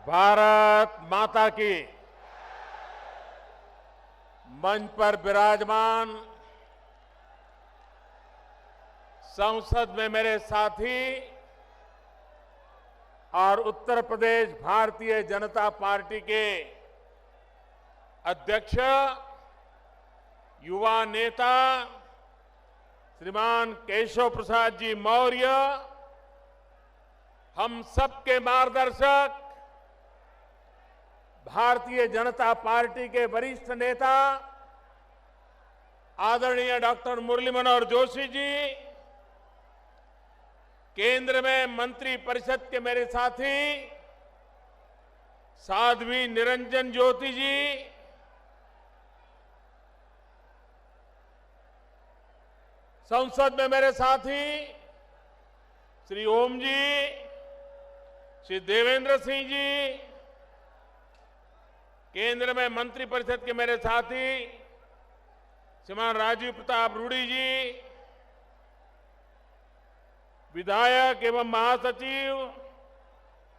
भारत माता की। मंच पर विराजमान संसद में मेरे साथी और उत्तर प्रदेश भारतीय जनता पार्टी के अध्यक्ष, युवा नेता श्रीमान केशव प्रसाद जी मौर्य, हम सबके मार्गदर्शक भारतीय जनता पार्टी के वरिष्ठ नेता आदरणीय डॉक्टर मुरली मनोहर जोशी जी, केंद्र में मंत्री परिषद के मेरे साथी साध्वी निरंजन ज्योति जी, संसद में मेरे साथी श्री ओम जी, श्री देवेंद्र सिंह जी, केंद्र में मंत्री परिषद के मेरे साथी श्रीमान राजीव प्रताप रूडी जी, विधायक एवं महासचिव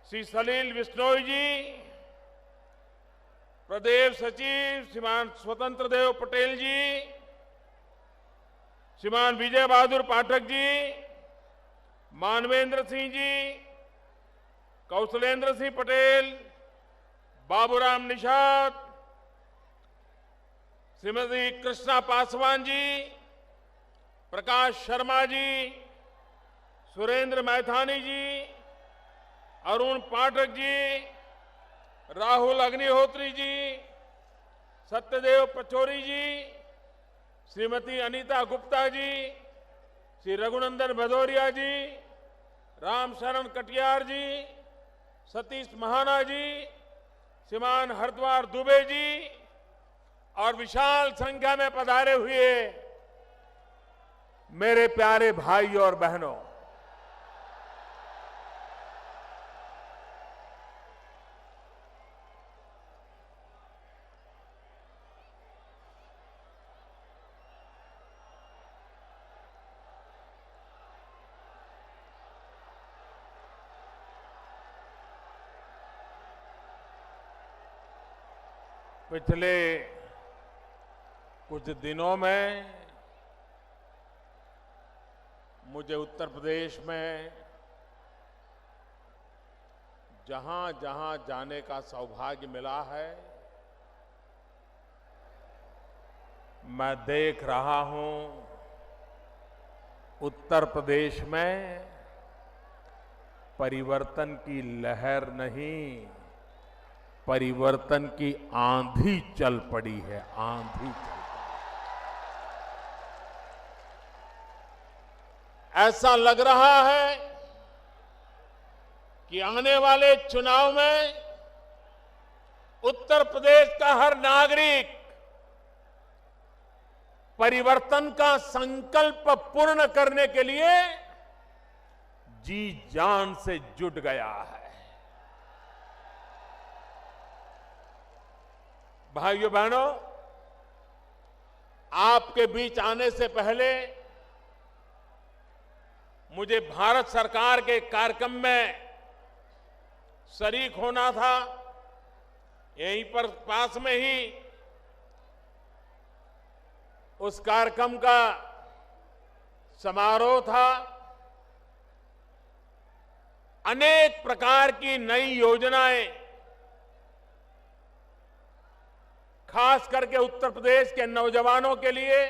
श्री सलील बिश्नोई जी, प्रदेश सचिव श्रीमान स्वतंत्र देव पटेल जी, श्रीमान विजय बहादुर पाठक जी, मानवेंद्र सिंह जी, कौशलेंद्र सिंह पटेल, बाबूराम निषाद, श्रीमती कृष्णा पासवान जी, प्रकाश शर्मा जी, सुरेंद्र मैथानी जी, अरुण पाठक जी, राहुल अग्निहोत्री जी, सत्यदेव पचौरी जी, श्रीमती अनीता गुप्ता जी, श्री रघुनंदन भदौरिया जी, रामशरण कटियार जी, सतीश महाना जी, श्रीमान हरद्वार दुबे जी और विशाल संख्या में पधारे हुए मेरे प्यारे भाई और बहनों, पिछले कुछ दिनों में मुझे उत्तर प्रदेश में जहां जहां जाने का सौभाग्य मिला है, मैं देख रहा हूं उत्तर प्रदेश में परिवर्तन की लहर नहीं, परिवर्तन की आंधी चल पड़ी है, आंधी चल पड़ी। ऐसा लग रहा है कि आने वाले चुनाव में उत्तर प्रदेश का हर नागरिक परिवर्तन का संकल्प पूर्ण करने के लिए जी जान से जुट गया है। भाइयों बहनों, आपके बीच आने से पहले मुझे भारत सरकार के कार्यक्रम में शरीक होना था। यहीं पर पास में ही उस कार्यक्रम का समारोह था। अनेक प्रकार की नई योजनाएं खास करके उत्तर प्रदेश के नौजवानों के लिए,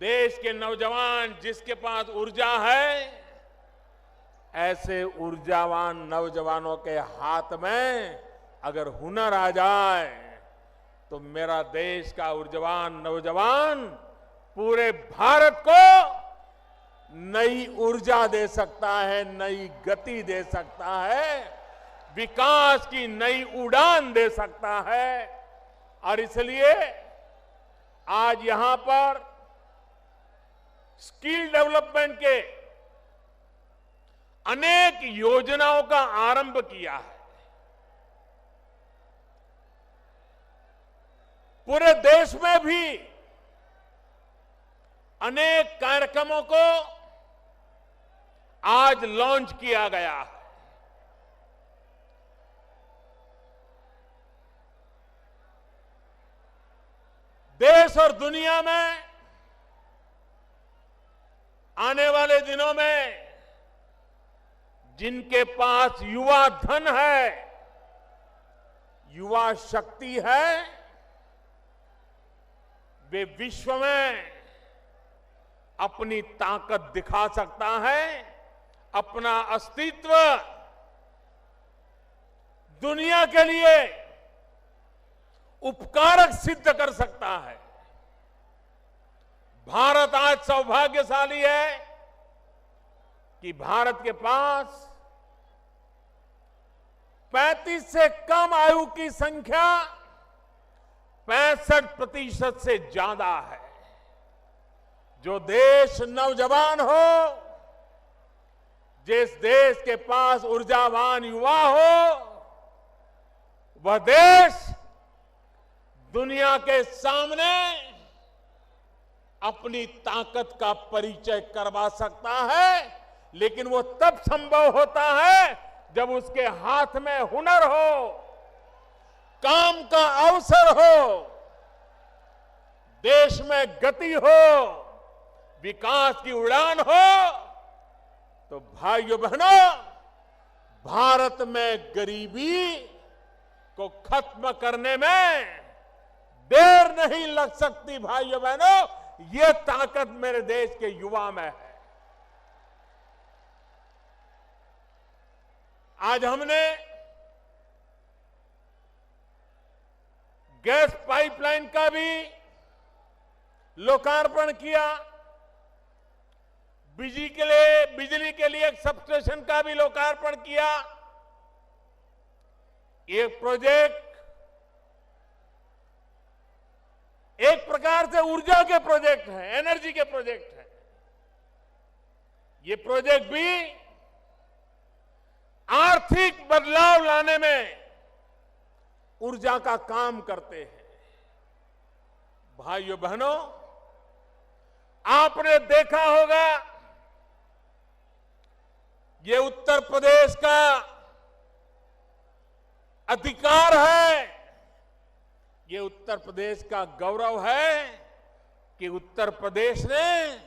देश के नौजवान जिसके पास ऊर्जा है, ऐसे ऊर्जावान नौजवानों के हाथ में अगर हुनर आ जाए तो मेरा देश का ऊर्जावान नौजवान पूरे भारत को नई ऊर्जा दे सकता है, नई गति दे सकता है, विकास की नई उड़ान दे सकता है। और इसलिए आज यहां पर स्किल डेवलपमेंट के अनेक योजनाओं का आरंभ किया है। पूरे देश में भी अनेक कार्यक्रमों को आज लॉन्च किया गया है। देश और दुनिया में आने वाले दिनों में जिनके पास युवा धन है, युवा शक्ति है, वे विश्व में अपनी ताकत दिखा सकता है, अपना अस्तित्व दुनिया के लिए उपकारक सिद्ध कर सकता है। भारत आज सौभाग्यशाली है कि भारत के पास 35 से कम आयु की संख्या 65% से ज्यादा है। जो देश नौजवान हो, जिस देश के पास ऊर्जावान युवा हो, वह देश दुनिया के सामने अपनी ताकत का परिचय करवा सकता है। लेकिन वो तब संभव होता है जब उसके हाथ में हुनर हो, काम का अवसर हो, देश में गति हो, विकास की उड़ान हो। तो भाइयों बहनों, भारत में गरीबी को खत्म करने में देर नहीं लग सकती। भाइयों बहनों, ये ताकत मेरे देश के युवा में है। आज हमने गैस पाइपलाइन का भी लोकार्पण किया, बिजली के लिए एक सबस्टेशन का भी लोकार्पण किया। ये प्रोजेक्ट एक प्रकार से ऊर्जा के प्रोजेक्ट है, एनर्जी के प्रोजेक्ट है। ये प्रोजेक्ट भी आर्थिक बदलाव लाने में ऊर्जा का काम करते हैं। भाइयों बहनों, आपने देखा होगा ये उत्तर प्रदेश का अधिकार है, ये उत्तर प्रदेश का गौरव है कि उत्तर प्रदेश ने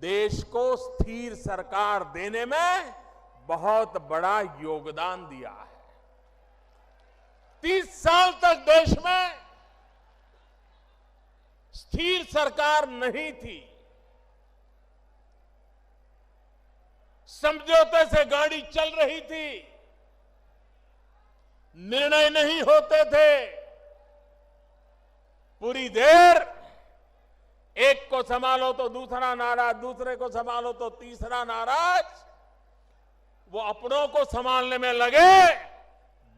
देश को स्थिर सरकार देने में बहुत बड़ा योगदान दिया है। 30 साल तक देश में स्थिर सरकार नहीं थी। समझौते से गाड़ी चल रही थी, निर्णय नहीं होते थे। पूरी देर एक को संभालो तो दूसरा नाराज, दूसरे को संभालो तो तीसरा नाराज। वो अपनों को संभालने में लगे,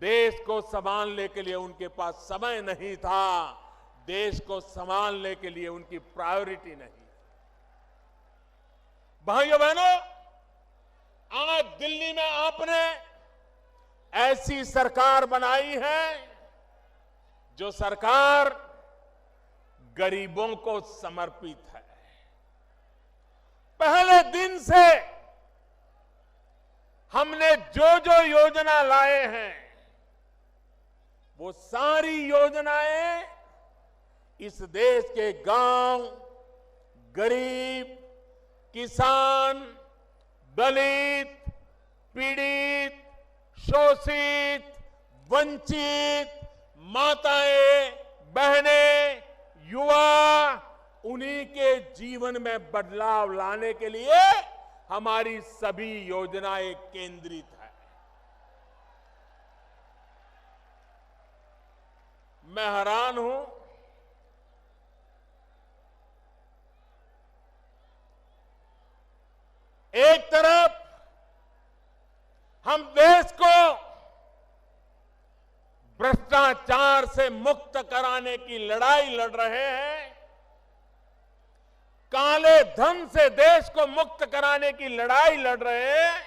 देश को संभालने के लिए उनके पास समय नहीं था, देश को संभालने के लिए उनकी प्रायोरिटी नहीं। भाइयों बहनों, आज दिल्ली में आपने ऐसी सरकार बनाई है जो सरकार गरीबों को समर्पित है। पहले दिन से हमने जो जो योजना लाए हैं, वो सारी योजनाएं इस देश के गांव, गरीब, किसान, दलित, पीड़ित, शोषित, वंचित, माताएं, बहनें, युवा, उन्हीं के जीवन में बदलाव लाने के लिए हमारी सभी योजनाएं केंद्रित है। मैं हैरान हूं, एक तरफ हम देश को भ्रष्टाचार से मुक्त कराने की लड़ाई लड़ रहे हैं, काले धन से देश को मुक्त कराने की लड़ाई लड़ रहे हैं।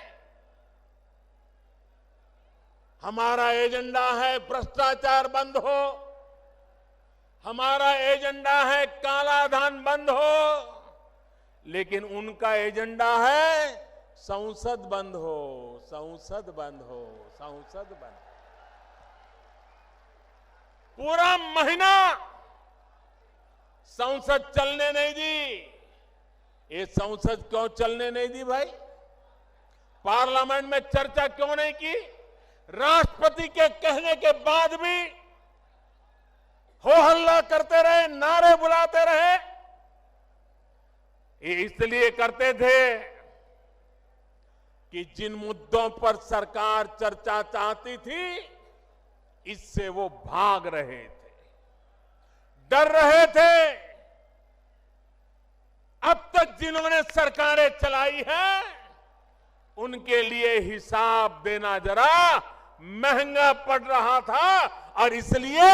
हमारा एजेंडा है भ्रष्टाचार बंद हो, हमारा एजेंडा है काला धन बंद हो, लेकिन उनका एजेंडा है संसद बंद हो, संसद बंद हो, संसद बंद। पूरा महीना संसद चलने नहीं दी। ये संसद क्यों चलने नहीं दी भाई? पार्लियामेंट में चर्चा क्यों नहीं की? राष्ट्रपति के कहने के बाद भी हो हल्ला करते रहे, नारे बुलाते रहे। ये इसलिए करते थे कि जिन मुद्दों पर सरकार चर्चा चाहती थी, इससे वो भाग रहे थे, डर रहे थे। अब तक जिन्होंने सरकारें चलाई है, उनके लिए हिसाब देना जरा महंगा पड़ रहा था और इसलिए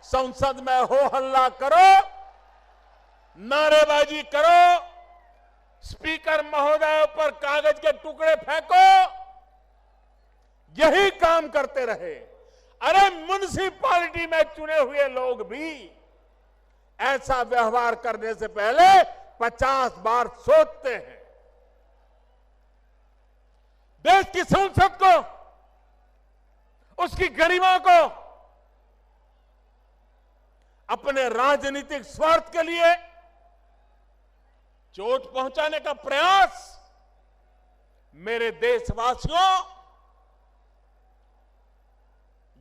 संसद में हो हल्ला करो, नारेबाजी करो, स्पीकर महोदय पर कागज के टुकड़े फेंको, यही काम करते रहे। अरे म्युनिसिपैलिटी में चुने हुए लोग भी ऐसा व्यवहार करने से पहले 50 बार सोचते हैं। देश की संसद को, उसकी गरिमा को अपने राजनीतिक स्वार्थ के लिए चोट पहुंचाने का प्रयास, मेरे देशवासियों,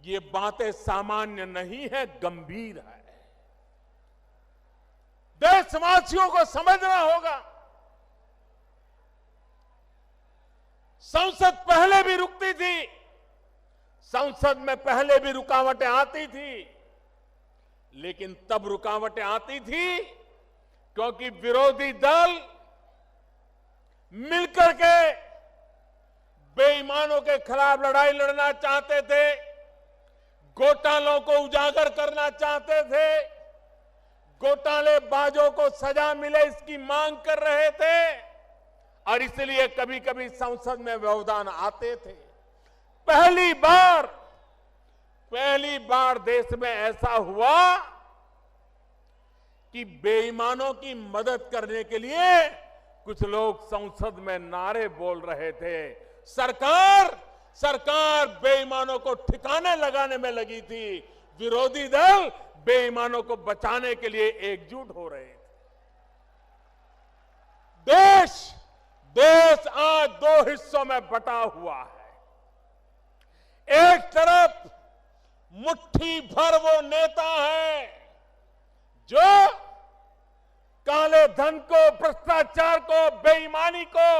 ये बातें सामान्य नहीं है, गंभीर है। देशवासियों को समझना होगा। संसद पहले भी रुकती थी, संसद में पहले भी रुकावटें आती थी, लेकिन तब रुकावटें आती थी क्योंकि विरोधी दल मिलकर के बेईमानों के खिलाफ लड़ाई लड़ना चाहते थे, घोटालों को उजागर करना चाहते थे, घोटालेबाजों को सजा मिले इसकी मांग कर रहे थे और इसलिए कभी कभी संसद में व्यवधान आते थे। पहली बार देश में ऐसा हुआ कि बेईमानों की मदद करने के लिए कुछ लोग संसद में नारे बोल रहे थे। सरकार बेईमानों को ठिकाने लगाने में लगी थी, विरोधी दल बेईमानों को बचाने के लिए एकजुट हो रहे थे। देश आज दो हिस्सों में बटा हुआ है। एक तरफ मुट्ठी भर वो नेता है जो काले धन को, भ्रष्टाचार को, बेईमानी को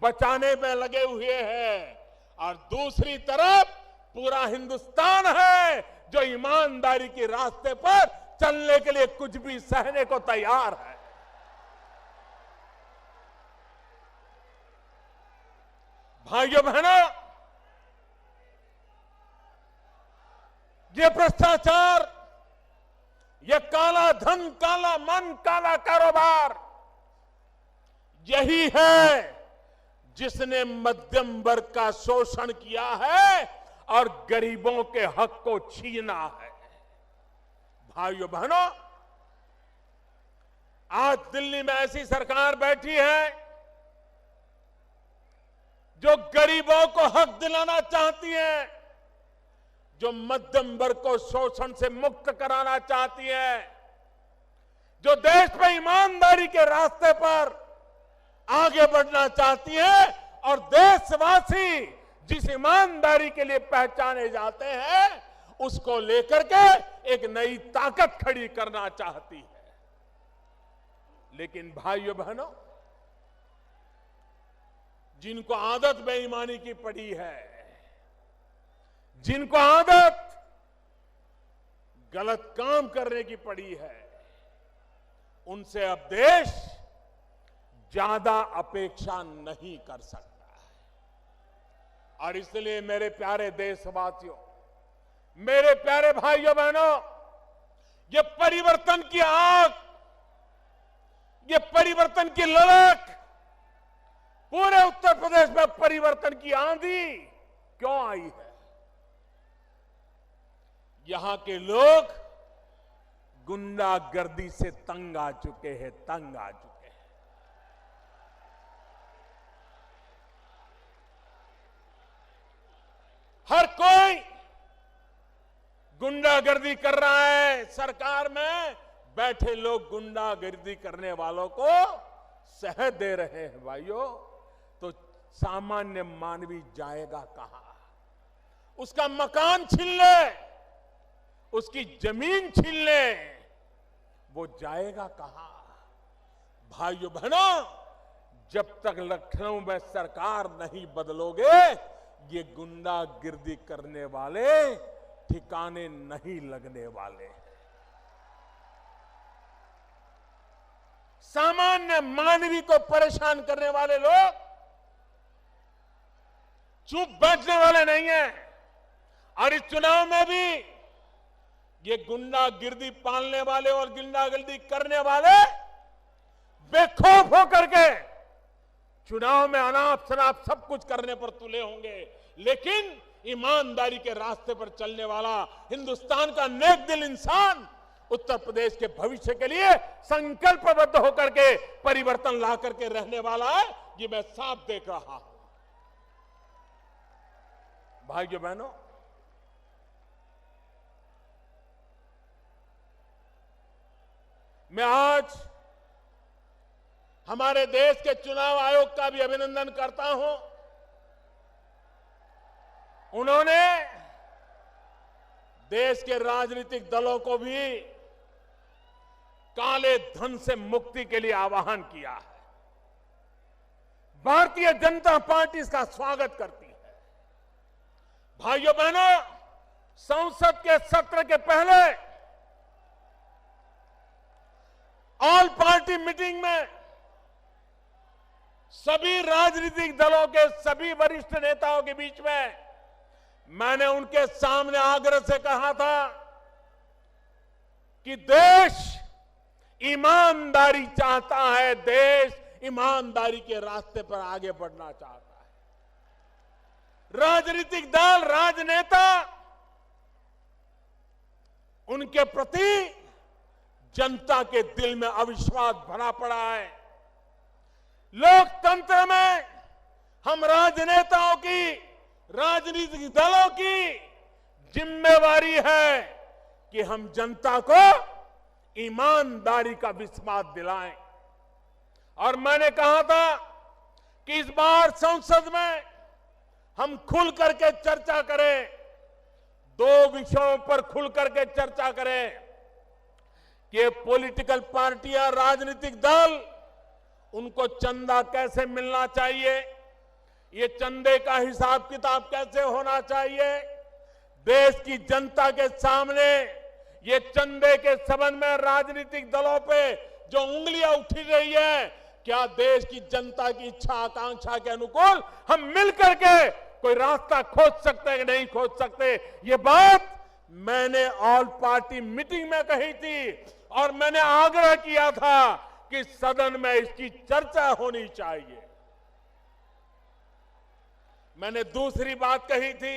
बचाने में लगे हुए हैं और दूसरी तरफ पूरा हिंदुस्तान है जो ईमानदारी के रास्ते पर चलने के लिए कुछ भी सहने को तैयार है। भाइयों बहनों, ये भ्रष्टाचार, ये काला धन, काला मन, काला कारोबार, यही है जिसने मध्यम वर्ग का शोषण किया है और गरीबों के हक को छीना है। भाइयों बहनों, आज दिल्ली में ऐसी सरकार बैठी है जो गरीबों को हक दिलाना चाहती है, जो मध्यम वर्ग को शोषण से मुक्त कराना चाहती है, जो देश में ईमानदारी के रास्ते पर आगे बढ़ना चाहती है और देशवासी जिस ईमानदारी के लिए पहचाने जाते हैं उसको लेकर के एक नई ताकत खड़ी करना चाहती है। लेकिन भाइयों बहनों, जिनको आदत बेईमानी की पड़ी है, जिनको आदत गलत काम करने की पड़ी है, उनसे अब देश ज्यादा अपेक्षा नहीं कर सकता है। और इसलिए मेरे प्यारे देशवासियों, मेरे प्यारे भाइयों बहनों, ये परिवर्तन की आग, ये परिवर्तन की ललक, पूरे उत्तर प्रदेश में परिवर्तन की आंधी क्यों आई है? यहां के लोग गुंडागर्दी से तंग आ चुके हैं, तंग आ चुके हैं। हर कोई गुंडागर्दी कर रहा है। सरकार में बैठे लोग गुंडागर्दी करने वालों को सह दे रहे हैं भाइयों, तो सामान्य मानवी जाएगा कहां? उसका मकान छीन ले, उसकी जमीन छीन ले, वो जाएगा कहां? भाइयों बहनों, जब तक लखनऊ में सरकार नहीं बदलोगे, ये गुंडागिर्दी करने वाले ठिकाने नहीं लगने वाले। सामान्य मानवी को परेशान करने वाले लोग चुप बैठने वाले नहीं हैं। और इस चुनाव में भी ये गुंडागिर्दी पालने वाले और गुंडागिर्दी करने वाले बेखौफ होकर के चुनाव में अनाप शनाप सब कुछ करने पर तुले होंगे, लेकिन ईमानदारी के रास्ते पर चलने वाला हिंदुस्तान का नेक दिल इंसान उत्तर प्रदेश के भविष्य के लिए संकल्पबद्ध होकर के परिवर्तन ला करके रहने वाला है, ये मैं साफ देख रहा हूं। भाइयों बहनों, मैं आज हमारे देश के चुनाव आयोग का भी अभिनंदन करता हूं। उन्होंने देश के राजनीतिक दलों को भी काले धन से मुक्ति के लिए आह्वान किया है। भारतीय जनता पार्टी इसका स्वागत करती है। भाइयों बहनों, संसद के सत्र के पहले ऑल पार्टी मीटिंग में सभी राजनीतिक दलों के सभी वरिष्ठ नेताओं के बीच में मैंने उनके सामने आग्रह से कहा था कि देश ईमानदारी चाहता है, देश ईमानदारी के रास्ते पर आगे बढ़ना चाहता है। राजनीतिक दल, राजनेता, उनके प्रति जनता के दिल में अविश्वास भरा पड़ा है। लोकतंत्र में हम राजनेताओं की, राजनीतिक दलों की जिम्मेवारी है कि हम जनता को ईमानदारी का विश्वास दिलाएं। और मैंने कहा था कि इस बार संसद में हम खुल करके चर्चा करें, दो विषयों पर खुल करके चर्चा करें कि पॉलिटिकल पार्टियां, राजनीतिक दल, उनको चंदा कैसे मिलना चाहिए, ये चंदे का हिसाब किताब कैसे होना चाहिए, देश की जनता के सामने ये चंदे के संबंध में राजनीतिक दलों पे जो उंगलियां उठी रही है, क्या देश की जनता की इच्छा आकांक्षा के अनुकूल हम मिलकर के कोई रास्ता खोज सकते हैं कि नहीं खोज सकते? ये बात मैंने ऑल पार्टी मीटिंग में कही थी और मैंने आग्रह किया था कि सदन में इसकी चर्चा होनी चाहिए। मैंने दूसरी बात कही थी,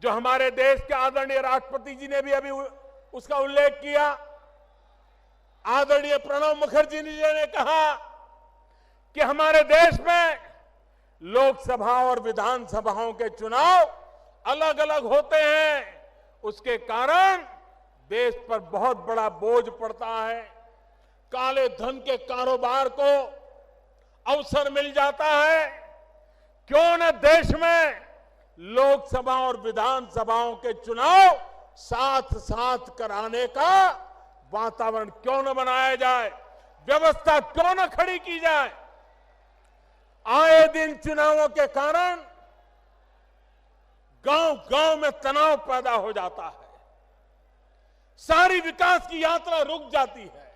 जो हमारे देश के आदरणीय राष्ट्रपति जी ने भी अभी उसका उल्लेख किया। आदरणीय प्रणब मुखर्जी जी ने कहा कि हमारे देश में लोकसभा और विधानसभाओं के चुनाव अलग अलग होते हैं, उसके कारण देश पर बहुत बड़ा बोझ पड़ता है, काले धन के कारोबार को अवसर मिल जाता है। क्यों न देश में लोकसभा और विधानसभाओं के चुनाव साथ साथ कराने का वातावरण क्यों न बनाया जाए, व्यवस्था क्यों न खड़ी की जाए। आए दिन चुनावों के कारण गांव गांव में तनाव पैदा हो जाता है, सारी विकास की यात्रा रुक जाती है।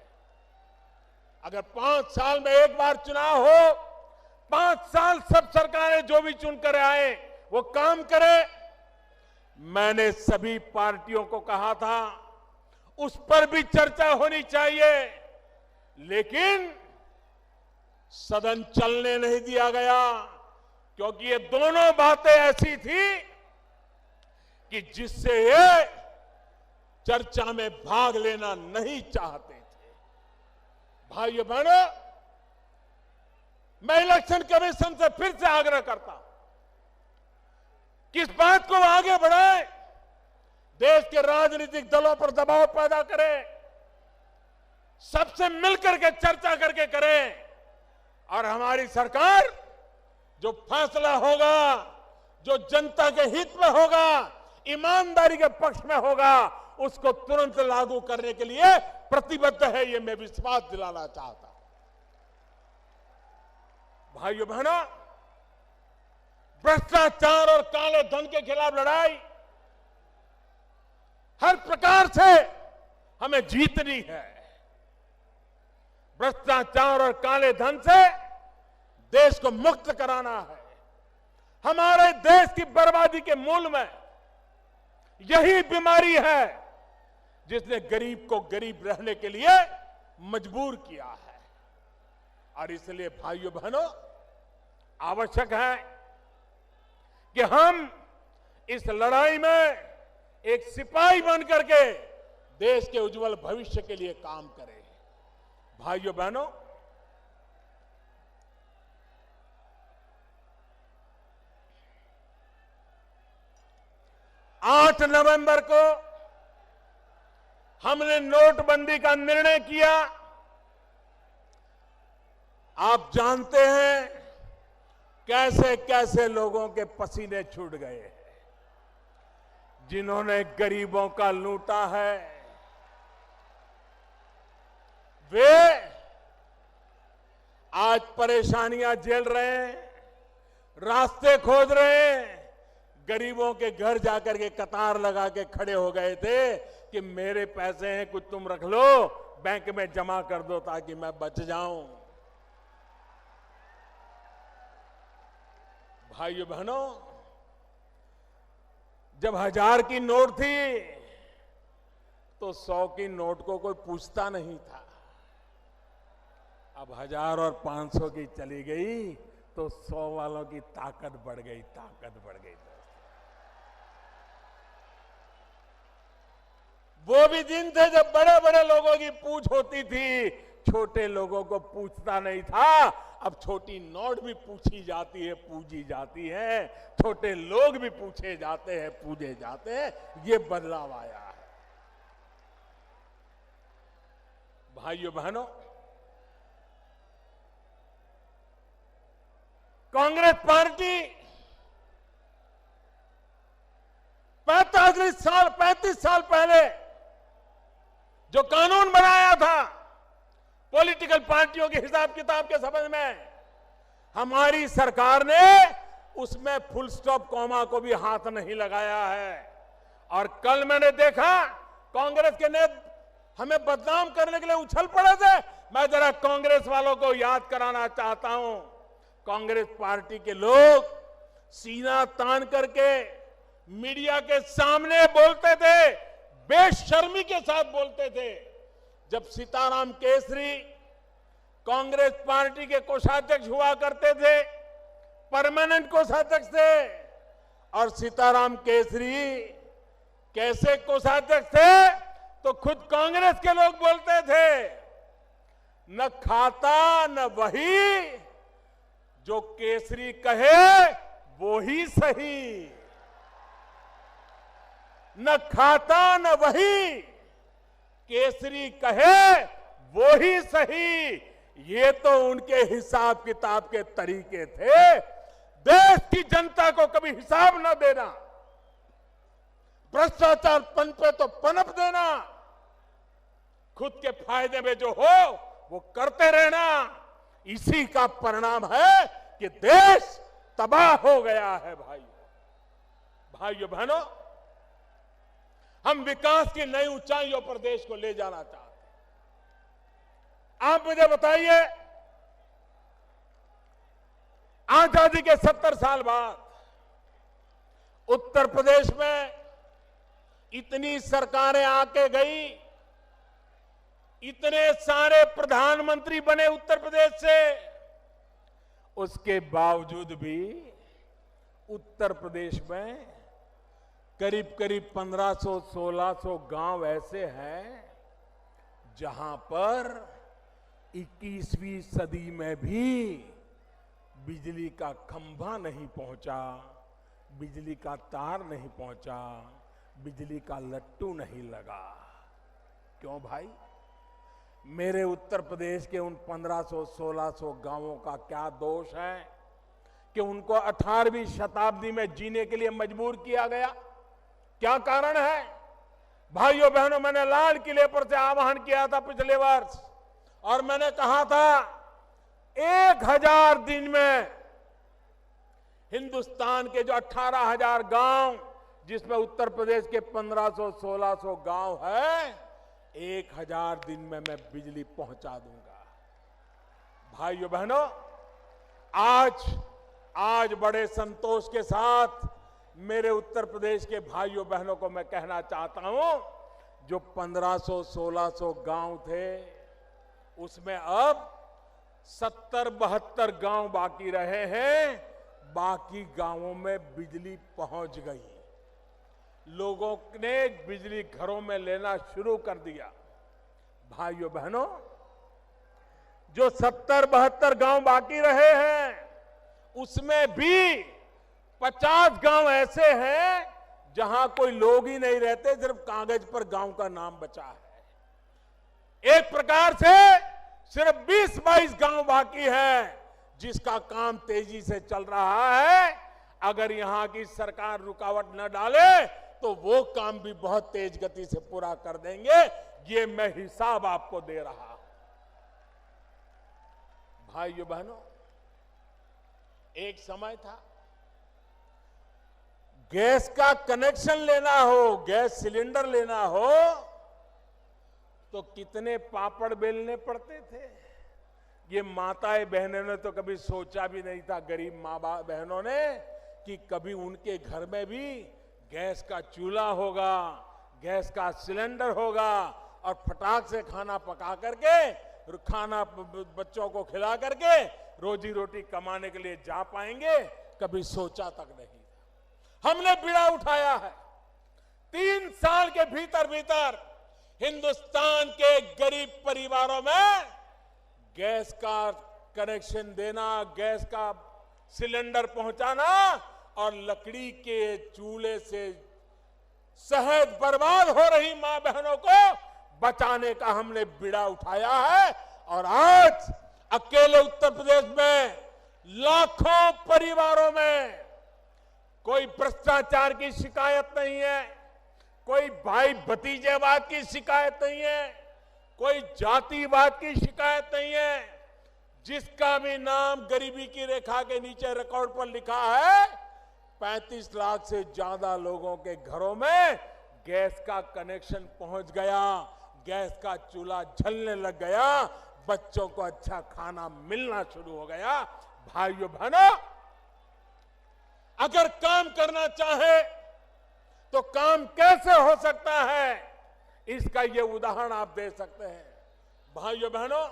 अगर 5 साल में एक बार चुनाव हो, 5 साल सब सरकारें जो भी चुनकर आए वो काम करे। मैंने सभी पार्टियों को कहा था उस पर भी चर्चा होनी चाहिए, लेकिन सदन चलने नहीं दिया गया, क्योंकि ये दोनों बातें ऐसी थी कि जिससे ये चर्चा में भाग लेना नहीं चाहते थे। भाइयों बहनों, मैं इलेक्शन कमीशन से फिर से आग्रह करता हूं, किस बात को आगे बढ़ाए, देश के राजनीतिक दलों पर दबाव पैदा करें, सबसे मिलकर के चर्चा करके करें और हमारी सरकार जो फैसला होगा, जो जनता के हित में होगा, ईमानदारी के पक्ष में होगा, उसको तुरंत लागू करने के लिए प्रतिबद्ध है, ये मैं विश्वास दिलाना चाहता हूं। भाइयों बहनों, भ्रष्टाचार और काले धन के खिलाफ लड़ाई हर प्रकार से हमें जीतनी है। भ्रष्टाचार और काले धन से देश को मुक्त कराना है। हमारे देश की बर्बादी के मूल में यही बीमारी है जिसने गरीब को गरीब रहने के लिए मजबूर किया है। और इसलिए भाइयों बहनों, आवश्यक है कि हम इस लड़ाई में एक सिपाही बनकर के देश के उज्जवल भविष्य के लिए काम करें। भाइयों बहनों, आठ नवंबर को हमने नोटबंदी का निर्णय किया। आप जानते हैं कैसे कैसे लोगों के पसीने छूट गए हैं, जिन्होंने गरीबों का लूटा है। वे आज परेशानियां झेल रहे हैं, रास्ते खोज रहे हैं। गरीबों के घर जाकर के कतार लगा के खड़े हो गए थे कि मेरे पैसे हैं, कुछ तुम रख लो, बैंक में जमा कर दो ताकि मैं बच जाऊं। भाइयों बहनों, जब 1000 की नोट थी तो 100 की नोट को कोई पूछता नहीं था। अब 1000 और 500 की चली गई तो 100 वालों की ताकत बढ़ गई, ताकत बढ़ गई। वो भी दिन थे जब बड़े बड़े लोगों की पूछ होती थी, छोटे लोगों को पूछता नहीं था। अब छोटी नोट भी पूछी जाती है, पूजी जाती है, छोटे लोग भी पूछे जाते हैं, पूजे जाते हैं। ये बदलाव आया है। भाइयों बहनों, कांग्रेस पार्टी 35 साल पहले जो कानून बनाया था पॉलिटिकल पार्टियों के हिसाब किताब के संबंध में, हमारी सरकार ने उसमें फुल स्टॉप कॉमा को भी हाथ नहीं लगाया है। और कल मैंने देखा कांग्रेस के नेता हमें बदनाम करने के लिए उछल पड़े थे। मैं जरा कांग्रेस वालों को याद कराना चाहता हूं, कांग्रेस पार्टी के लोग सीना तान करके मीडिया के सामने बोलते थे, बेशर्मी के साथ बोलते थे। जब सीताराम केसरी कांग्रेस पार्टी के कोषाध्यक्ष हुआ करते थे, परमानेंट कोषाध्यक्ष थे, और सीताराम केसरी कैसे कोषाध्यक्ष थे तो खुद कांग्रेस के लोग बोलते थे, न खाता न वही, जो केसरी कहे वो ही सही। न खाता न वही, केसरी कहे वो ही सही। ये तो उनके हिसाब किताब के तरीके थे। देश की जनता को कभी हिसाब न देना, भ्रष्टाचार पनपे तो पनप देना, खुद के फायदे में जो हो वो करते रहना। इसी का परिणाम है कि देश तबाह हो गया है। भाइयों बहनों, हम विकास की नई ऊंचाइयों पर देश को ले जाना चाहते हैं। आप मुझे बताइए, आजादी के 70 साल बाद उत्तर प्रदेश में इतनी सरकारें आके गई, इतने सारे प्रधानमंत्री बने उत्तर प्रदेश से, उसके बावजूद भी उत्तर प्रदेश में करीब 1500-1600 गांव ऐसे हैं जहां पर 21वीं सदी में भी बिजली का खंभा नहीं पहुंचा, बिजली का तार नहीं पहुंचा, बिजली का लट्टू नहीं लगा। क्यों भाई? मेरे उत्तर प्रदेश के उन 1500-1600 गांवों का क्या दोष है कि उनको 18वीं शताब्दी में जीने के लिए मजबूर किया गया? क्या कारण है? भाइयों बहनों, मैंने लाल किले पर से आह्वान किया था पिछले वर्ष और मैंने कहा था 1000 दिन में हिंदुस्तान के जो 18,000 गांव, जिसमें उत्तर प्रदेश के 1500-1600 गांव है, 1000 दिन में मैं बिजली पहुंचा दूंगा। भाइयों बहनों, आज बड़े संतोष के साथ मेरे उत्तर प्रदेश के भाइयों बहनों को मैं कहना चाहता हूं, जो 1500-1600 गांव थे उसमें अब 70-72 गांव बाकी रहे हैं। बाकी गांवों में बिजली पहुंच गई, लोगों ने बिजली घरों में लेना शुरू कर दिया। भाइयों बहनों, जो 70-72 गांव बाकी रहे हैं उसमें भी 50 गांव ऐसे हैं जहां कोई लोग ही नहीं रहते, सिर्फ कागज पर गांव का नाम बचा है। एक प्रकार से सिर्फ 20-22 गांव बाकी है जिसका काम तेजी से चल रहा है। अगर यहां की सरकार रुकावट न डाले तो वो काम भी बहुत तेज गति से पूरा कर देंगे। ये मैं हिसाब आपको दे रहा हूं। भाइयों बहनों, एक समय था गैस का कनेक्शन लेना हो, गैस सिलेंडर लेना हो तो कितने पापड़ बेलने पड़ते थे। ये माताएं बहनों ने तो कभी सोचा भी नहीं था, गरीब माँ बाप बहनों ने, कि कभी उनके घर में भी गैस का चूल्हा होगा, गैस का सिलेंडर होगा और फटाक से खाना पका करके, खाना बच्चों को खिला करके रोजी रोटी कमाने के लिए जा पाएंगे। कभी सोचा तक नहीं। हमने बीड़ा उठाया है। 3 साल के भीतर भीतर हिंदुस्तान के गरीब परिवारों में गैस का कनेक्शन देना, गैस का सिलेंडर पहुंचाना और लकड़ी के चूल्हे से सहज बर्बाद हो रही मां बहनों को बचाने का हमने बीड़ा उठाया है। और आज अकेले उत्तर प्रदेश में लाखों परिवारों में कोई भ्रष्टाचार की शिकायत नहीं है, कोई भाई भतीजेवाद की शिकायत नहीं है, कोई जातिवाद की शिकायत नहीं है। जिसका भी नाम गरीबी की रेखा के नीचे रिकॉर्ड पर लिखा है, 35 लाख से ज्यादा लोगों के घरों में गैस का कनेक्शन पहुंच गया, गैस का चूल्हा जलने लग गया, बच्चों को अच्छा खाना मिलना शुरू हो गया। भाइयों बहनों, अगर काम करना चाहे तो काम कैसे हो सकता है, इसका ये उदाहरण आप दे सकते हैं। भाइयों बहनों,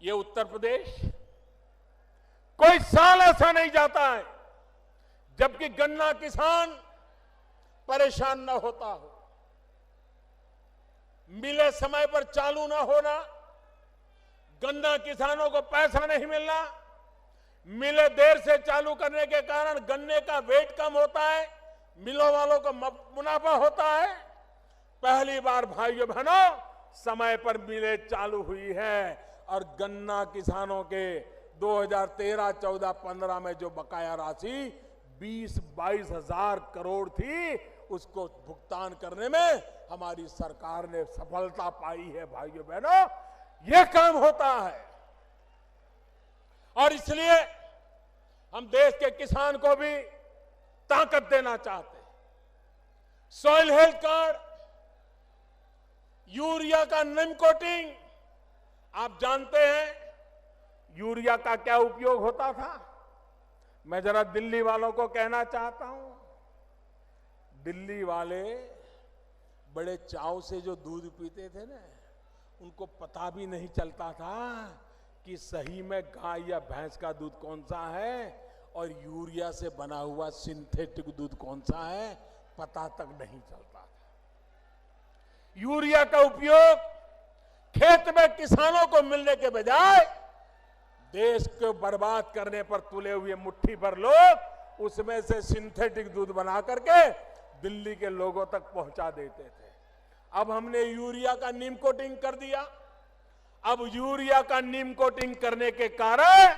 ये उत्तर प्रदेश कोई साल ऐसा नहीं जाता है जबकि गन्ना किसान परेशान न होता हो। मिले समय पर चालू न होना, गन्ना किसानों को पैसा नहीं मिलना, मिले देर से चालू करने के कारण गन्ने का वेट कम होता है, मिलों वालों को मुनाफा होता है। पहली बार भाइयों बहनों समय पर मिले चालू हुई है और गन्ना किसानों के 2013, 14, 15 में जो बकाया राशि 20-22 हजार करोड़ थी, उसको भुगतान करने में हमारी सरकार ने सफलता पाई है। भाइयों बहनों, यह काम होता है और इसलिए हम देश के किसान को भी ताकत देना चाहते हैं। सॉइल हेल्थ कार्ड, यूरिया का निम कोटिंग, आप जानते हैं यूरिया का क्या उपयोग होता था। मैं जरा दिल्ली वालों को कहना चाहता हूं, दिल्ली वाले बड़े चाव से जो दूध पीते थे ना, उनको पता भी नहीं चलता था कि सही में गाय या भैंस का दूध कौन सा है और यूरिया से बना हुआ सिंथेटिक दूध कौन सा है, पता तक नहीं चलता था। यूरिया का उपयोग खेत में किसानों को मिलने के बजाय देश को बर्बाद करने पर तुले हुए मुट्ठी भर लोग उसमें से सिंथेटिक दूध बना करके दिल्ली के लोगों तक पहुंचा देते थे। अब हमने यूरिया का नीम कोटिंग कर दिया। अब यूरिया का नीम कोटिंग करने के कारण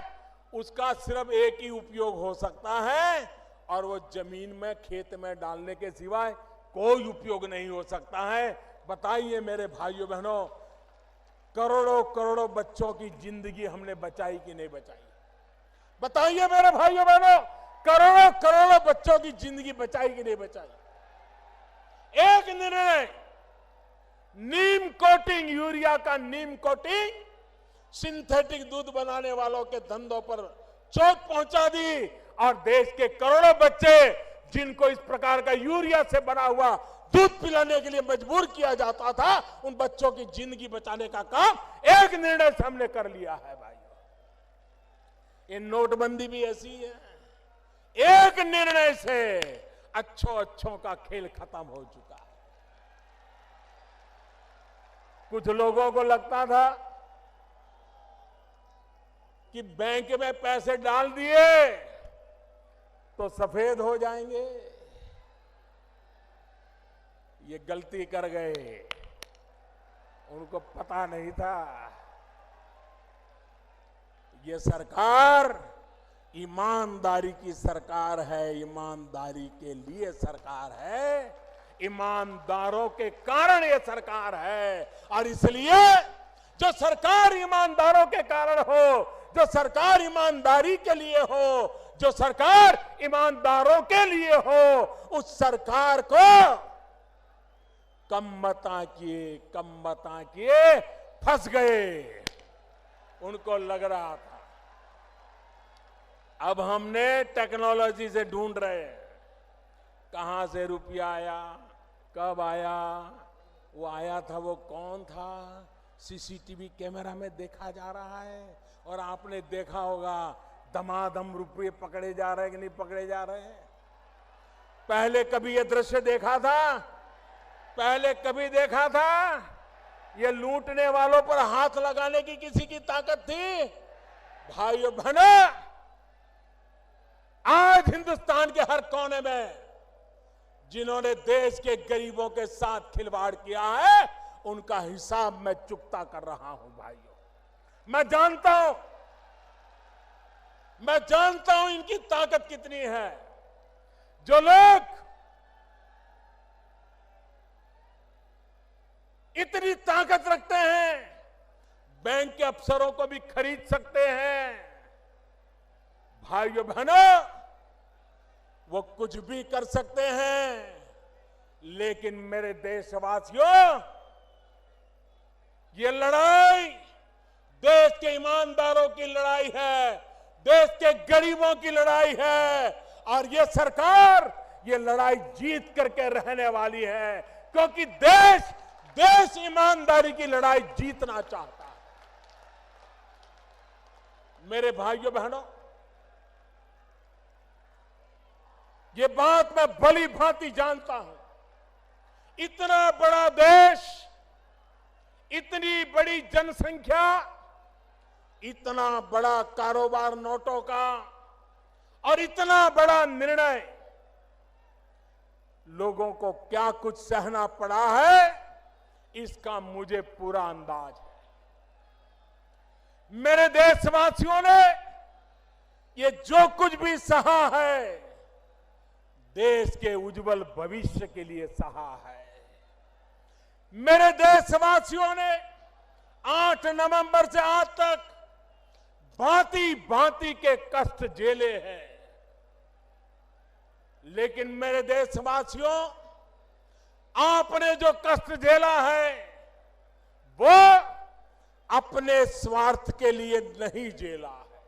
उसका सिर्फ एक ही उपयोग हो सकता है और वो जमीन में खेत में डालने के सिवाय कोई उपयोग नहीं हो सकता है। बताइए मेरे भाइयों बहनों, करोड़ों करोड़ों बच्चों की जिंदगी हमने बचाई कि नहीं बचाई? बताइए मेरे भाइयों बहनों, करोड़ों करोड़ों बच्चों की जिंदगी बचाई कि नहीं बचाई? एक निर्णय, नीम कोटिंग, यूरिया का नीम कोटिंग सिंथेटिक दूध बनाने वालों के धंधों पर चोट पहुंचा दी और देश के करोड़ों बच्चे जिनको इस प्रकार का यूरिया से बना हुआ दूध पिलाने के लिए मजबूर किया जाता था, उन बच्चों की जिंदगी बचाने का काम एक निर्णय से हमने कर लिया है भाइयों। ये नोटबंदी भी ऐसी है, एक निर्णय से अच्छों का खेल खत्म हो चुका है। कुछ लोगों को लगता था कि बैंक में पैसे डाल दिए तो सफेद हो जाएंगे। ये गलती कर गए, उनको पता नहीं था ये सरकार ईमानदारी की सरकार है, ईमानदारी के लिए सरकार है, ईमानदारों के कारण ये सरकार है। और इसलिए जो सरकार ईमानदारों के कारण हो, जो सरकार ईमानदारी के लिए हो, जो सरकार ईमानदारों के लिए हो, उस सरकार को कम मता किए फंस गए। उनको लग रहा था अब हमने टेक्नोलॉजी से ढूंढ रहे हैं कहां से रुपया आया, कब आया, वो आया था वो कौन था, सीसीटीवी कैमरा में देखा जा रहा है। और आपने देखा होगा दमादम रुपये पकड़े जा रहे हैं कि नहीं पकड़े जा रहे हैं। पहले कभी ये दृश्य देखा था? पहले कभी देखा था ये लूटने वालों पर हाथ लगाने की किसी की ताकत थी? भाइयों बहनों, आज हिंदुस्तान के हर कोने में जिन्होंने देश के गरीबों के साथ खिलवाड़ किया है, उनका हिसाब मैं चुकता कर रहा हूं भाइयों। मैं जानता हूं इनकी ताकत कितनी है। जो लोग इतनी ताकत रखते हैं, बैंक के अफसरों को भी खरीद सकते हैं। भाइयों बहनों, वो कुछ भी कर सकते हैं, लेकिन मेरे देशवासियों, ये लड़ाई देश के ईमानदारों की लड़ाई है, देश के गरीबों की लड़ाई है। और ये सरकार ये लड़ाई जीत करके रहने वाली है, क्योंकि देश ईमानदारी की लड़ाई जीतना चाहता है। मेरे भाइयों बहनों, ये बात मैं भली भांति जानता हूं। इतना बड़ा देश, इतनी बड़ी जनसंख्या, इतना बड़ा कारोबार नोटों का और इतना बड़ा निर्णय, लोगों को क्या कुछ सहना पड़ा है इसका मुझे पूरा अंदाज है। मेरे देशवासियों ने ये जो कुछ भी सहा है, देश के उज्जवल भविष्य के लिए सहा है। मेरे देशवासियों ने 8 नवंबर से आज तक भांति भांति के कष्ट झेले हैं, लेकिन मेरे देशवासियों, आपने जो कष्ट झेला है वो अपने स्वार्थ के लिए नहीं झेला है,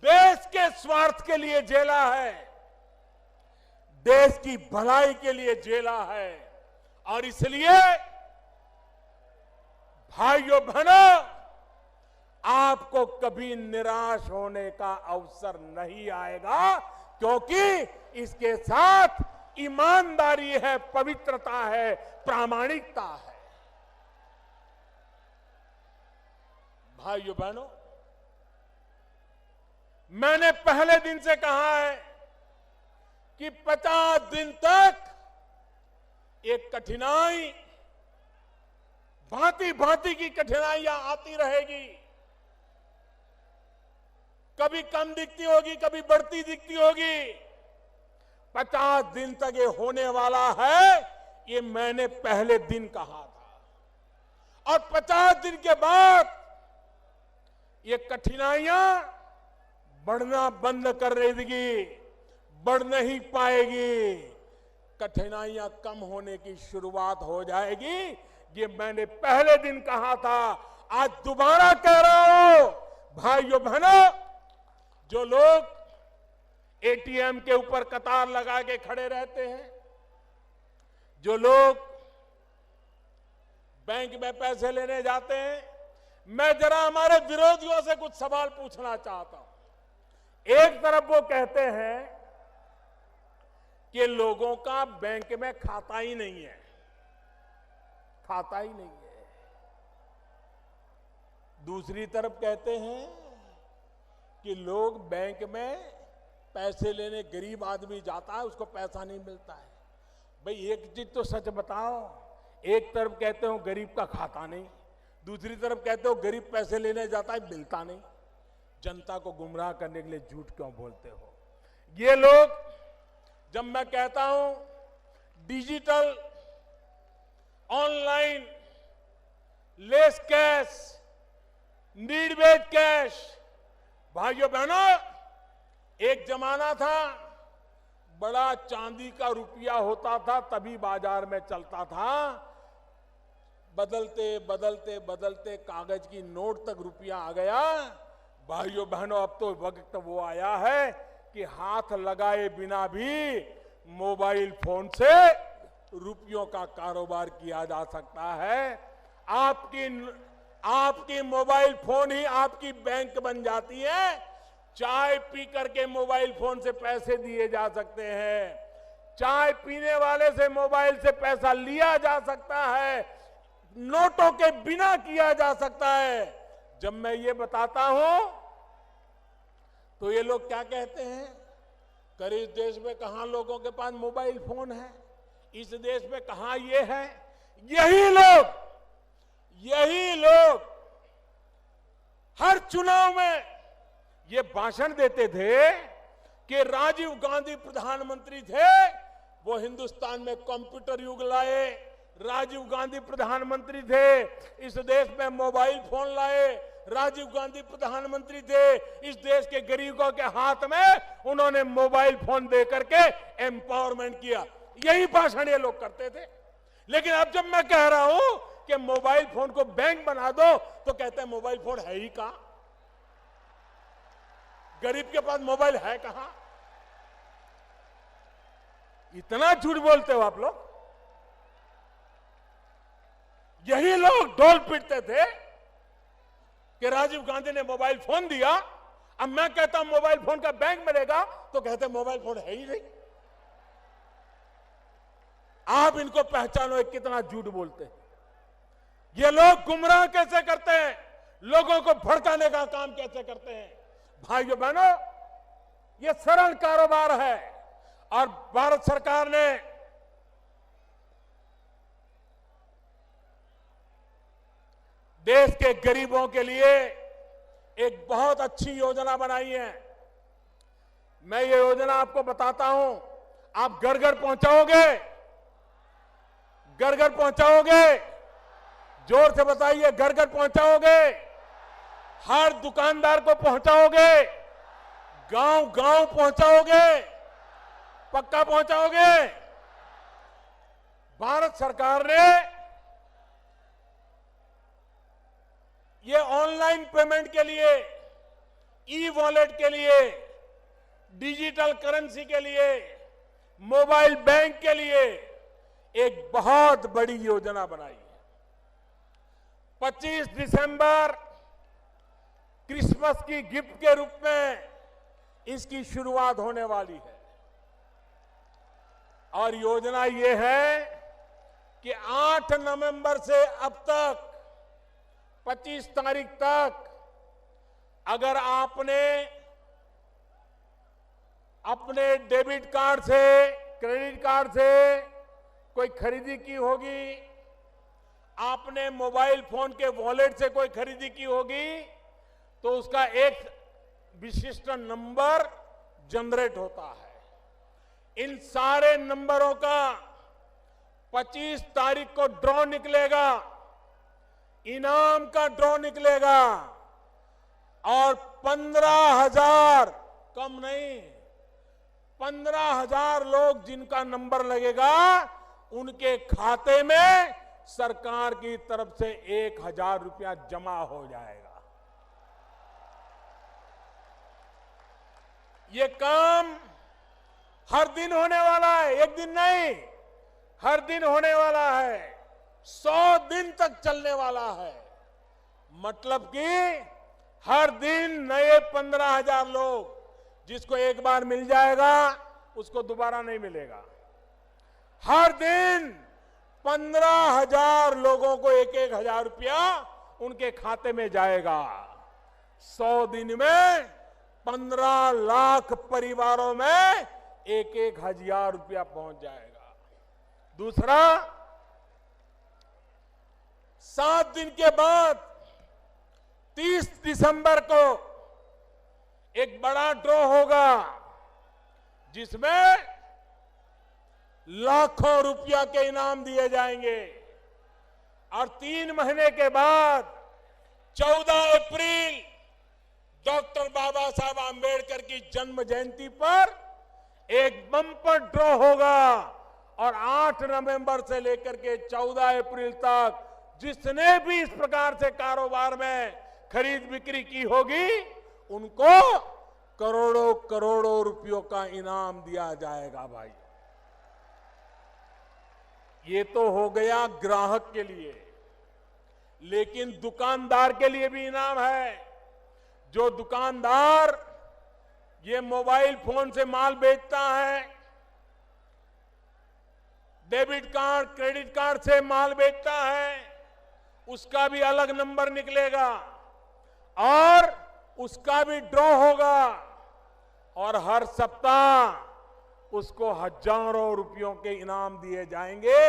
देश के स्वार्थ के लिए झेला है, देश की भलाई के लिए झेला है। और इसलिए भाइयों बहनों, आपको कभी निराश होने का अवसर नहीं आएगा, क्योंकि इसके साथ ईमानदारी है, पवित्रता है, प्रामाणिकता है। भाइयों बहनों, मैंने पहले दिन से कहा है कि 50 दिन तक एक कठिनाई, भांति भांति की कठिनाइयां आती रहेगी। कभी कम दिखती होगी, कभी बढ़ती दिखती होगी। 50 दिन तक ये होने वाला है, ये मैंने पहले दिन कहा था। और 50 दिन के बाद ये कठिनाइयां बढ़ना बंद कर देगी, बढ़ नहीं पाएगी। कठिनाइयां कम होने की शुरुआत हो जाएगी। ये मैंने पहले दिन कहा था, आज दोबारा कह रहा हूं। भाइयों बहनों, जो लोग एटीएम के ऊपर कतार लगा के खड़े रहते हैं, जो लोग बैंक में पैसे लेने जाते हैं, मैं जरा हमारे विरोधियों से कुछ सवाल पूछना चाहता हूं। एक तरफ वो कहते हैं कि लोगों का बैंक में खाता ही नहीं है, खाता ही नहीं है। दूसरी तरफ कहते हैं कि लोग बैंक में पैसे लेने, गरीब आदमी जाता है, उसको पैसा नहीं मिलता है। भाई एक चीज तो सच बताओ, एक तरफ कहते हो गरीब का खाता नहीं, दूसरी तरफ कहते हो गरीब पैसे लेने जाता है, मिलता नहीं। जनता को गुमराह करने के लिए झूठ क्यों बोलते हो? ये लोग, जब मैं कहता हूं digital, online, less cash, need based cash, भाइयों बहनों, एक जमाना था बड़ा चांदी का रुपया होता था तभी बाजार में चलता था। बदलते बदलते बदलते कागज की नोट तक रुपया आ गया। भाइयों बहनों, अब तो वक्त वो आया है कि हाथ लगाए बिना भी मोबाइल फोन से रुपयों का कारोबार किया जा सकता है। आपकी मोबाइल फोन ही आपकी बैंक बन जाती है। चाय पी करके मोबाइल फोन से पैसे दिए जा सकते हैं, चाय पीने वाले से मोबाइल से पैसा लिया जा सकता है, नोटों के बिना किया जा सकता है। जब मैं ये बताता हूं तो ये लोग क्या कहते हैं, कर इस देश में कहां लोगों के पास मोबाइल फोन है, इस देश में कहां ये है। यही लोग हर चुनाव में ये भाषण देते थे कि राजीव गांधी प्रधानमंत्री थे, वो हिंदुस्तान में कंप्यूटर युग लाए। राजीव गांधी प्रधानमंत्री थे, इस देश में मोबाइल फोन लाए। राजीव गांधी प्रधानमंत्री थे, इस देश के गरीबों के हाथ में उन्होंने मोबाइल फोन दे करके एम्पावरमेंट किया। यही भाषण ये लोग करते थे। लेकिन अब जब मैं कह रहा हूं कि मोबाइल फोन को बैंक बना दो, तो कहते हैं मोबाइल फोन है ही कहां, गरीब के पास मोबाइल है कहां। इतना झूठ बोलते हो आप लोग। यही लोग ढोल पीटते थे कि राजीव गांधी ने मोबाइल फोन दिया। अब मैं कहता हूं मोबाइल फोन का बैंक मिलेगा, तो कहते हैं मोबाइल फोन है ही नहीं। आप इनको पहचानो, एक कितना झूठ बोलते हैं। ये लोग गुमराह कैसे करते हैं, लोगों को भड़काने का काम कैसे करते हैं। भाइयों बहनों, ये सरल कारोबार है और भारत सरकार ने देश के गरीबों के लिए एक बहुत अच्छी योजना बनाई है। मैं ये योजना आपको बताता हूं, आप घर घर पहुंचाओगे, घर घर पहुंचाओगे, जोर से बताइए, घर घर पहुंचाओगे, हर दुकानदार को पहुंचाओगे, गांव गांव पहुंचाओगे, पक्का पहुंचाओगे। भारत सरकार ने ये ऑनलाइन पेमेंट के लिए, ई वॉलेट के लिए, डिजिटल करेंसी के लिए, मोबाइल बैंक के लिए एक बहुत बड़ी योजना बनाई है। 25 दिसंबर क्रिसमस की गिफ्ट के रूप में इसकी शुरुआत होने वाली है। और योजना ये है कि 8 नवंबर से अब तक 25 तारीख तक अगर आपने अपने डेबिट कार्ड से, क्रेडिट कार्ड से कोई खरीदी की होगी, आपने मोबाइल फोन के वॉलेट से कोई खरीदी की होगी, तो उसका एक विशिष्ट नंबर जनरेट होता है। इन सारे नंबरों का 25 तारीख को ड्रॉ निकलेगा, इनाम का ड्रॉ निकलेगा और 15,000, कम नहीं, 15,000 लोग जिनका नंबर लगेगा उनके खाते में सरकार की तरफ से 1,000 रुपया जमा हो जाएगा। ये काम हर दिन होने वाला है, एक दिन नहीं, हर दिन होने वाला है, 100 दिन तक चलने वाला है। मतलब कि हर दिन नए 15,000 लोग, जिसको एक बार मिल जाएगा उसको दोबारा नहीं मिलेगा। हर दिन 15,000 लोगों को 1,000 रुपया उनके खाते में जाएगा। 100 दिन में 15 लाख परिवारों में 1,000 रुपया पहुंच जाएगा। दूसरा, 7 दिन के बाद 30 दिसंबर को एक बड़ा ड्रॉ होगा, जिसमें लाखों रुपया के इनाम दिए जाएंगे। और 3 महीने के बाद 14 अप्रैल डॉक्टर बाबा साहब आंबेडकर की जन्म जयंती पर एक बम्पर ड्रॉ होगा और 8 नवंबर से लेकर के 14 अप्रैल तक जिसने भी इस प्रकार से कारोबार में खरीद बिक्री की होगी उनको करोड़ों करोड़ों रुपयों का इनाम दिया जाएगा। भाई, ये तो हो गया ग्राहक के लिए, लेकिन दुकानदार के लिए भी इनाम है। जो दुकानदार ये मोबाइल फोन से माल बेचता है, डेबिट कार्ड, क्रेडिट कार्ड से माल बेचता है, उसका भी अलग नंबर निकलेगा और उसका भी ड्रॉ होगा और हर सप्ताह उसको हजारों रुपयों के इनाम दिए जाएंगे।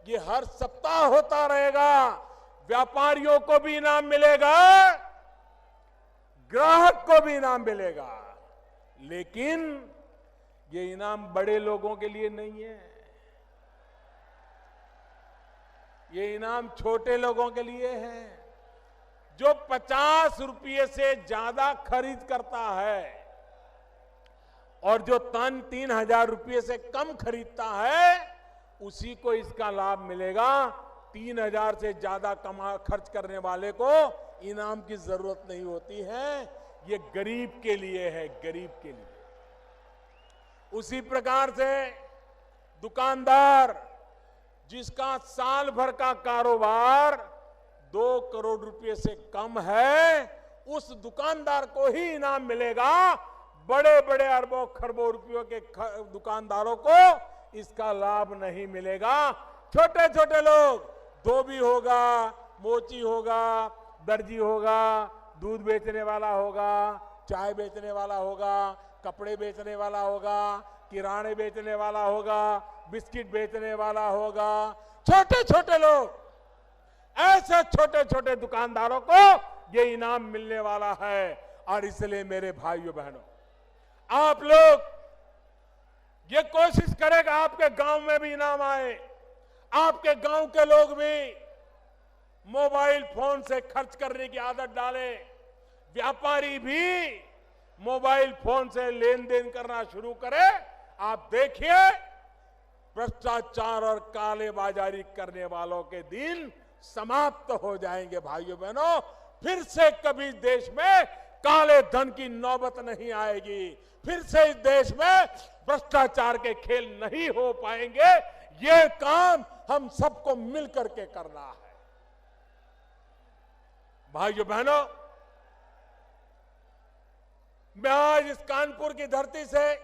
ये हर सप्ताह होता रहेगा। व्यापारियों को भी इनाम मिलेगा, ग्राहक को भी इनाम मिलेगा, लेकिन ये इनाम बड़े लोगों के लिए नहीं है, ये इनाम छोटे लोगों के लिए है। जो 50 रुपये से ज्यादा खरीद करता है और जो 3,000 रुपये से कम खरीदता है उसी को इसका लाभ मिलेगा। 3,000 से ज्यादा खर्च करने वाले को इनाम की जरूरत नहीं होती है। ये गरीब के लिए है, गरीब के लिए। उसी प्रकार से दुकानदार जिसका साल भर का कारोबार 2 करोड़ रुपए से कम है, उस दुकानदार को ही इनाम मिलेगा। बड़े बड़े अरबों खरबों रुपयों के दुकानदारों को इसका लाभ नहीं मिलेगा। छोटे छोटे लोग, धोबी होगा, मोची होगा, दर्जी होगा, दूध बेचने वाला होगा, चाय बेचने वाला होगा, कपड़े बेचने वाला होगा, किराने बेचने वाला होगा, बिस्किट बेचने वाला होगा, छोटे छोटे लोग, ऐसे छोटे छोटे दुकानदारों को ये इनाम मिलने वाला है। और इसलिए मेरे भाइयों बहनों, आप लोग ये कोशिश करेगा आपके गांव में भी इनाम आए, आपके गांव के लोग भी मोबाइल फोन से खर्च करने की आदत डालें, व्यापारी भी मोबाइल फोन से लेन देन करना शुरू करे। आप देखिए, भ्रष्टाचार और कालेबाजारी करने वालों के दिन समाप्त हो जाएंगे। भाइयों बहनों, फिर से कभी देश में काले धन की नौबत नहीं आएगी, फिर से इस देश में भ्रष्टाचार के खेल नहीं हो पाएंगे। ये काम हम सबको मिलकर के करना है। भाइयों बहनों, मैं आज इस कानपुर की धरती से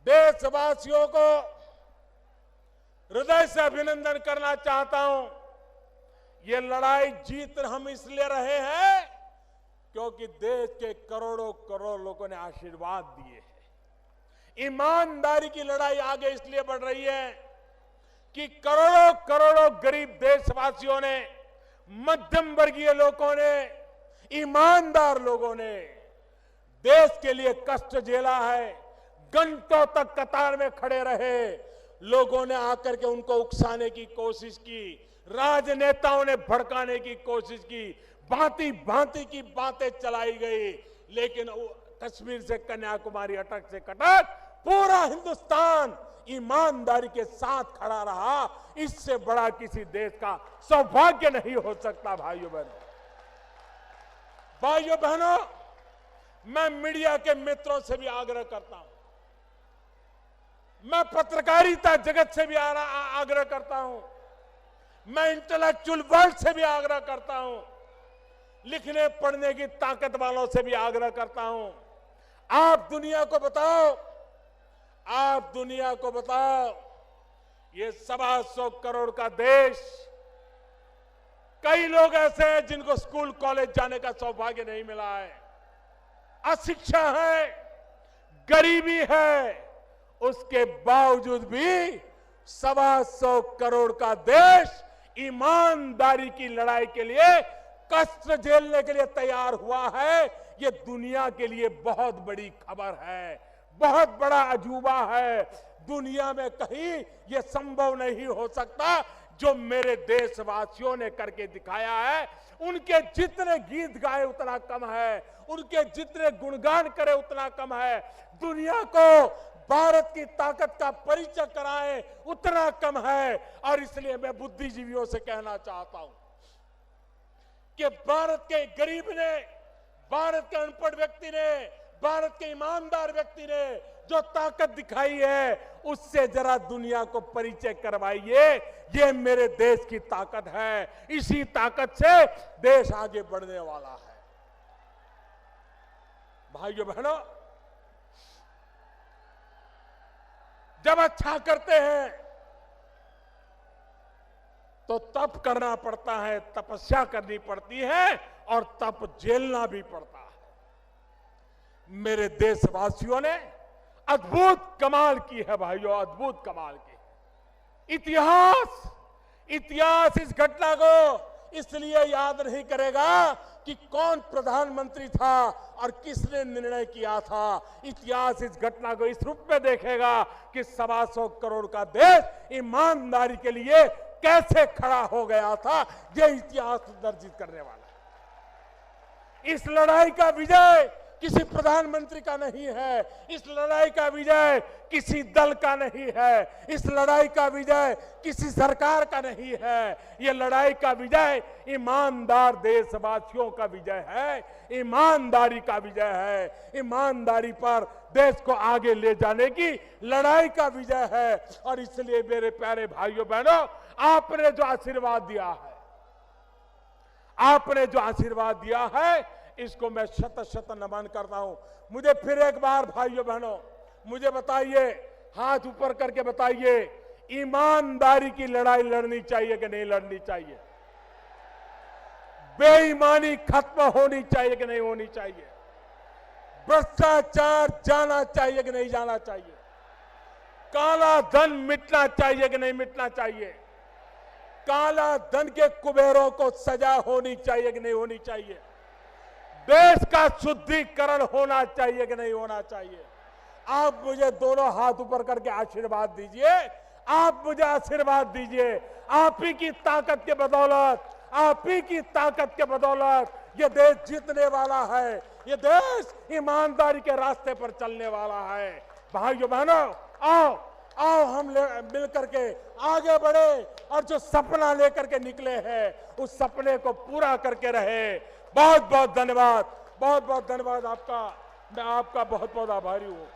देशवासियों को हृदय से अभिनंदन करना चाहता हूं। ये लड़ाई जीत हम इसलिए रहे हैं क्योंकि देश के करोड़ों करोड़ लोगों ने आशीर्वाद दिए हैं। ईमानदारी की लड़ाई आगे इसलिए बढ़ रही है कि करोड़ों करोड़ों गरीब देशवासियों ने, मध्यम वर्गीय लोगों ने, ईमानदार लोगों ने देश के लिए कष्ट झेला है। घंटों तक कतार में खड़े रहे, लोगों ने आकर के उनको उकसाने की कोशिश की, राजनेताओं ने भड़काने की कोशिश की, भांति भांति की बातें चलाई गई, लेकिन कश्मीर से कन्याकुमारी, अटक से कटक पूरा हिंदुस्तान ईमानदारी के साथ खड़ा रहा। इससे बड़ा किसी देश का सौभाग्य नहीं हो सकता। भाइयों बहनों, मैं मीडिया के मित्रों से भी आग्रह करता हूं, मैं पत्रकारिता जगत से भी आग्रह करता हूं, मैं इंटेलेक्चुअल वर्ल्ड से भी आग्रह करता हूं, लिखने पढ़ने की ताकत वालों से भी आग्रह करता हूं। आप दुनिया को बताओ, ये 125 करोड़ का देश, कई लोग ऐसे हैं जिनको स्कूल कॉलेज जाने का सौभाग्य नहीं मिला है, अशिक्षा है, गरीबी है, उसके बावजूद भी 125 करोड़ का देश ईमानदारी की लड़ाई के लिए, कष्ट झेलने के लिए तैयार हुआ है। ये दुनिया के लिए बहुत बड़ी खबर है, बहुत बड़ा अजूबा है। दुनिया में कहीं ये संभव नहीं हो सकता जो मेरे देशवासियों ने करके दिखाया है। उनके जितने गीत गाए उतना कम है, उनके जितने गुणगान करे उतना कम है। दुनिया को भारत की ताकत का परिचय कराए उतना कम है। और इसलिए मैं बुद्धिजीवियों से कहना चाहता हूं कि भारत के गरीब ने, भारत के अनपढ़ व्यक्ति ने, भारत के ईमानदार व्यक्ति ने जो ताकत दिखाई है, उससे जरा दुनिया को परिचय करवाइए। ये मेरे देश की ताकत है, इसी ताकत से देश आगे बढ़ने वाला है। भाइयों बहनों, जब अच्छा करते हैं तो तप करना पड़ता है, तपस्या करनी पड़ती है और तप झेलना भी पड़ता है। मेरे देशवासियों ने अद्भुत कमाल की है भाइयों, अद्भुत कमाल की। इतिहास इस घटना को इसलिए याद नहीं करेगा कि कौन प्रधानमंत्री था और किसने निर्णय किया था। इतिहास इस घटना को इस रूप में देखेगा कि 125 करोड़ का देश ईमानदारी के लिए कैसे खड़ा हो गया था। यह इतिहास दर्जित करने वाला है। इस लड़ाई का विजय किसी प्रधानमंत्री का नहीं है, इस लड़ाई का विजय किसी दल का नहीं है, इस लड़ाई का विजय किसी सरकार का नहीं है। यह लड़ाई का विजय ईमानदार देशवासियों का विजय है, ईमानदारी का विजय है। ईमानदारी पर देश को आगे ले जाने की लड़ाई का विजय है। और इसलिए मेरे प्यारे भाइयों बहनों, आपने जो आशीर्वाद दिया है, आपने जो आशीर्वाद दिया है, इसको मैं शत शत नमन करता हूं। मुझे फिर एक बार भाइयों बहनों, मुझे बताइए, हाथ ऊपर करके बताइए, ईमानदारी की लड़ाई लड़नी चाहिए कि नहीं लड़नी चाहिए? बेईमानी खत्म होनी चाहिए कि नहीं होनी चाहिए? भ्रष्टाचार जाना चाहिए कि नहीं जाना चाहिए? काला धन मिटना चाहिए कि नहीं मिटना चाहिए? काला धन के कुबेरों को सजा होनी चाहिए कि नहीं होनी चाहिए? देश का शुद्धिकरण होना चाहिए कि नहीं होना चाहिए? आप मुझे दोनों हाथ ऊपर करके आशीर्वाद दीजिए, आप मुझे आशीर्वाद दीजिए। आप ही की ताकत के बदौलत, आप ही की ताकत के बदौलत ये देश जीतने वाला है, ये देश ईमानदारी के रास्ते पर चलने वाला है। भाइयों बहनों, आओ आओ हम मिलकर के आगे बढ़े और जो सपना लेकर के निकले हैं उस सपने को पूरा करके रहे। बहुत बहुत धन्यवाद, बहुत बहुत धन्यवाद आपका। मैं आपका बहुत बहुत आभारी हूं।